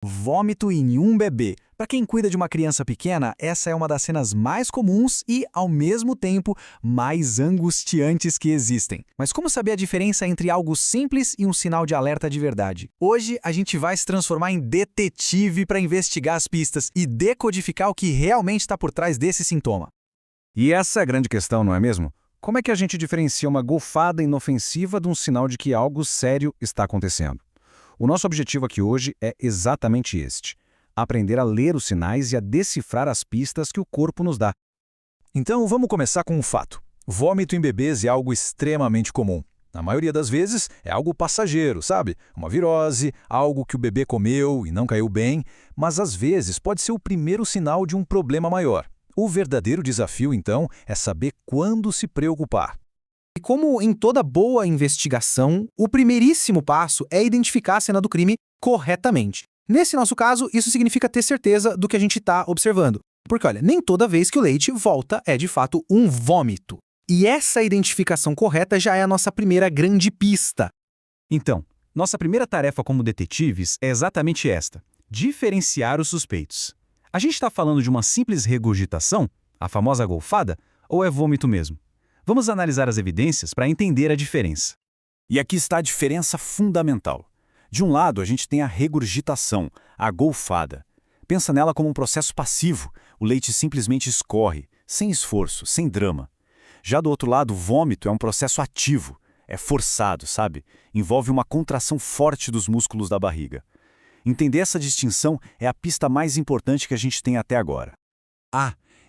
Vômito em um bebê. Para quem cuida de uma criança pequena, essa é uma das cenas mais comuns e, ao mesmo tempo, mais angustiantes que existem. Mas como saber a diferença entre algo simples e um sinal de alerta de verdade? Hoje, a gente vai se transformar em detetive para investigar as pistas e decodificar o que realmente está por trás desse sintoma. E essa é a grande questão, não é mesmo? Como é que a gente diferencia uma golfada inofensiva de um sinal de que algo sério está acontecendo? O nosso objetivo aqui hoje é exatamente este: aprender a ler os sinais e a decifrar as pistas que o corpo nos dá. Então, vamos começar com um fato. Vômito em bebês é algo extremamente comum. Na maioria das vezes, é algo passageiro, sabe? Uma virose, algo que o bebê comeu e não caiu bem, mas às vezes pode ser o primeiro sinal de um problema maior. O verdadeiro desafio, então, é saber quando se preocupar. E como em toda boa investigação, o primeiríssimo passo é identificar a cena do crime corretamente. Nesse nosso caso, isso significa ter certeza do que a gente está observando. Porque, olha, nem toda vez que o leite volta é de fato um vômito. E essa identificação correta já é a nossa primeira grande pista. Então, nossa primeira tarefa como detetives é exatamente esta: diferenciar os suspeitos. A gente está falando de uma simples regurgitação, a famosa golfada, ou é vômito mesmo? Vamos analisar as evidências para entender a diferença. E aqui está a diferença fundamental. De um lado, a gente tem a regurgitação, a golfada. Pensa nela como um processo passivo. O leite simplesmente escorre, sem esforço, sem drama. Já do outro lado, o vômito é um processo ativo. É forçado, sabe? Envolve uma contração forte dos músculos da barriga. Entender essa distinção é a pista mais importante que a gente tem até agora.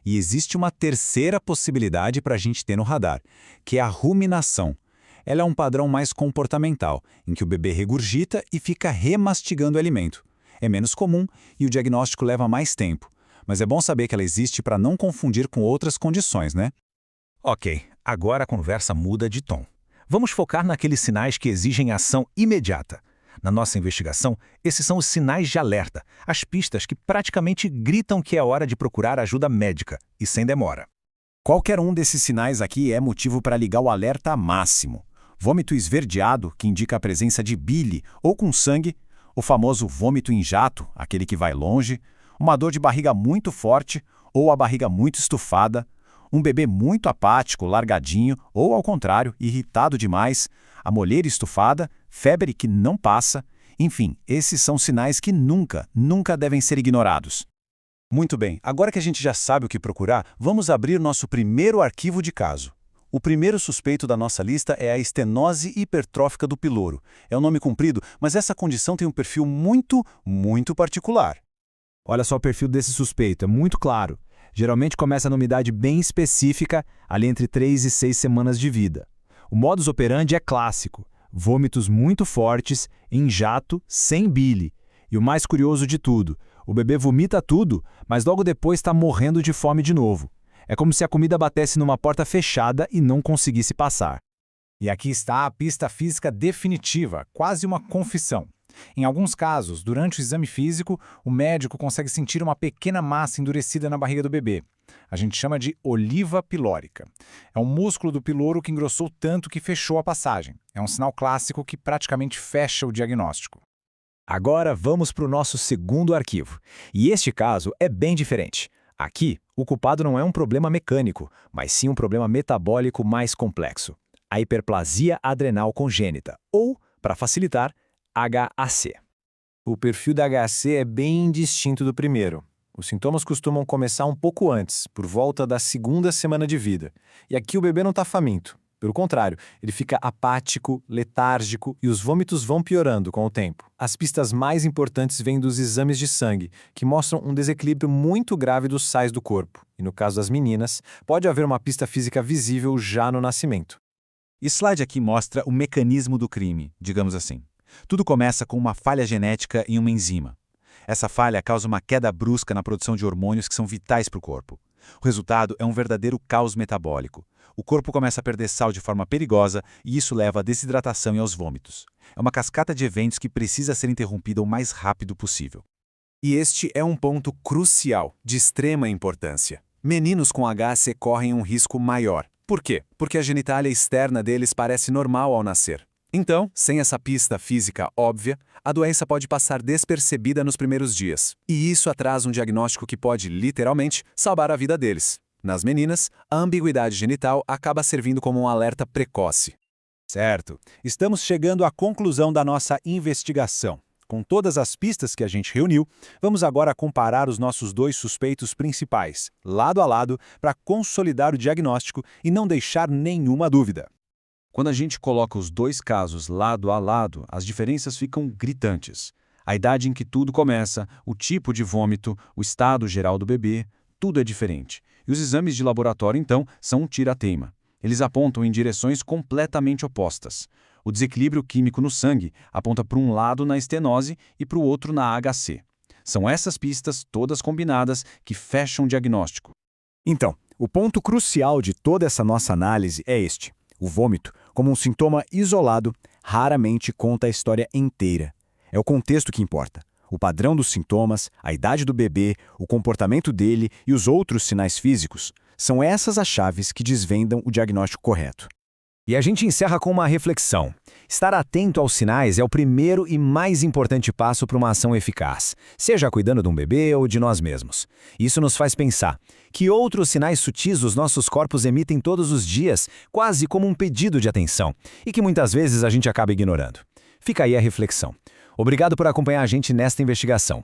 E existe uma terceira possibilidade para a gente ter no radar, que é a ruminação. Ela é um padrão mais comportamental, em que o bebê regurgita e fica remastigando o alimento. É menos comum e o diagnóstico leva mais tempo, mas é bom saber que ela existe para não confundir com outras condições, né? Ok, agora a conversa muda de tom. Vamos focar naqueles sinais que exigem ação imediata. Na nossa investigação, esses são os sinais de alerta, as pistas que praticamente gritam que é hora de procurar ajuda médica, e sem demora. Qualquer um desses sinais aqui é motivo para ligar o alerta máximo. Vômito esverdeado, que indica a presença de bile ou com sangue, o famoso vômito em jato, aquele que vai longe, uma dor de barriga muito forte ou a barriga muito estufada, um bebê muito apático, largadinho ou, ao contrário, irritado demais, a molheira estufada, febre que não passa, enfim, esses são sinais que nunca devem ser ignorados. Muito bem, agora que a gente já sabe o que procurar, vamos abrir nosso primeiro arquivo de caso. O primeiro suspeito da nossa lista é a estenose hipertrófica do piloro. É um nome comprido, mas essa condição tem um perfil muito particular. Olha só o perfil desse suspeito, é muito claro. Geralmente começa numa idade bem específica, ali entre 3 e 6 semanas de vida. O modus operandi é clássico: vômitos muito fortes, em jato, sem bile. E o mais curioso de tudo, o bebê vomita tudo, mas logo depois está morrendo de fome de novo. É como se a comida batesse numa porta fechada e não conseguisse passar. E aqui está a pista física definitiva, quase uma confissão. Em alguns casos, durante o exame físico, o médico consegue sentir uma pequena massa endurecida na barriga do bebê. A gente chama de oliva pilórica. É um músculo do piloro que engrossou tanto que fechou a passagem. É um sinal clássico que praticamente fecha o diagnóstico. Agora vamos para o nosso segundo arquivo. E este caso é bem diferente. Aqui, o culpado não é um problema mecânico, mas sim um problema metabólico mais complexo: a hiperplasia adrenal congênita, ou, para facilitar, HAC. O perfil da HAC é bem distinto do primeiro. Os sintomas costumam começar um pouco antes, por volta da segunda semana de vida. E aqui o bebê não está faminto. Pelo contrário, ele fica apático, letárgico e os vômitos vão piorando com o tempo. As pistas mais importantes vêm dos exames de sangue, que mostram um desequilíbrio muito grave dos sais do corpo. E no caso das meninas, pode haver uma pista física visível já no nascimento. O slide aqui mostra o mecanismo do crime, digamos assim. Tudo começa com uma falha genética em uma enzima. Essa falha causa uma queda brusca na produção de hormônios que são vitais para o corpo. O resultado é um verdadeiro caos metabólico. O corpo começa a perder sal de forma perigosa e isso leva à desidratação e aos vômitos. É uma cascata de eventos que precisa ser interrompida o mais rápido possível. E este é um ponto crucial, de extrema importância. Meninos com HAC correm um risco maior. Por quê? Porque a genitália externa deles parece normal ao nascer. Então, sem essa pista física óbvia, a doença pode passar despercebida nos primeiros dias. E isso atrasa um diagnóstico que pode, literalmente, salvar a vida deles. Nas meninas, a ambiguidade genital acaba servindo como um alerta precoce. Certo. Estamos chegando à conclusão da nossa investigação. Com todas as pistas que a gente reuniu, vamos agora comparar os nossos dois suspeitos principais, lado a lado, para consolidar o diagnóstico e não deixar nenhuma dúvida. Quando a gente coloca os dois casos lado a lado, as diferenças ficam gritantes. A idade em que tudo começa, o tipo de vômito, o estado geral do bebê, tudo é diferente. E os exames de laboratório, então, são um tira-teima. Eles apontam em direções completamente opostas. O desequilíbrio químico no sangue aponta para um lado na estenose e para o outro na HC. São essas pistas, todas combinadas, que fecham o diagnóstico. Então, o ponto crucial de toda essa nossa análise é este. O vômito, como um sintoma isolado, raramente conta a história inteira. É o contexto que importa. O padrão dos sintomas, a idade do bebê, o comportamento dele e os outros sinais físicos. São essas as chaves que desvendam o diagnóstico correto. E a gente encerra com uma reflexão. Estar atento aos sinais é o primeiro e mais importante passo para uma ação eficaz, seja cuidando de um bebê ou de nós mesmos. Isso nos faz pensar que outros sinais sutis os nossos corpos emitem todos os dias, quase como um pedido de atenção, e que muitas vezes a gente acaba ignorando. Fica aí a reflexão. Obrigado por acompanhar a gente nesta investigação.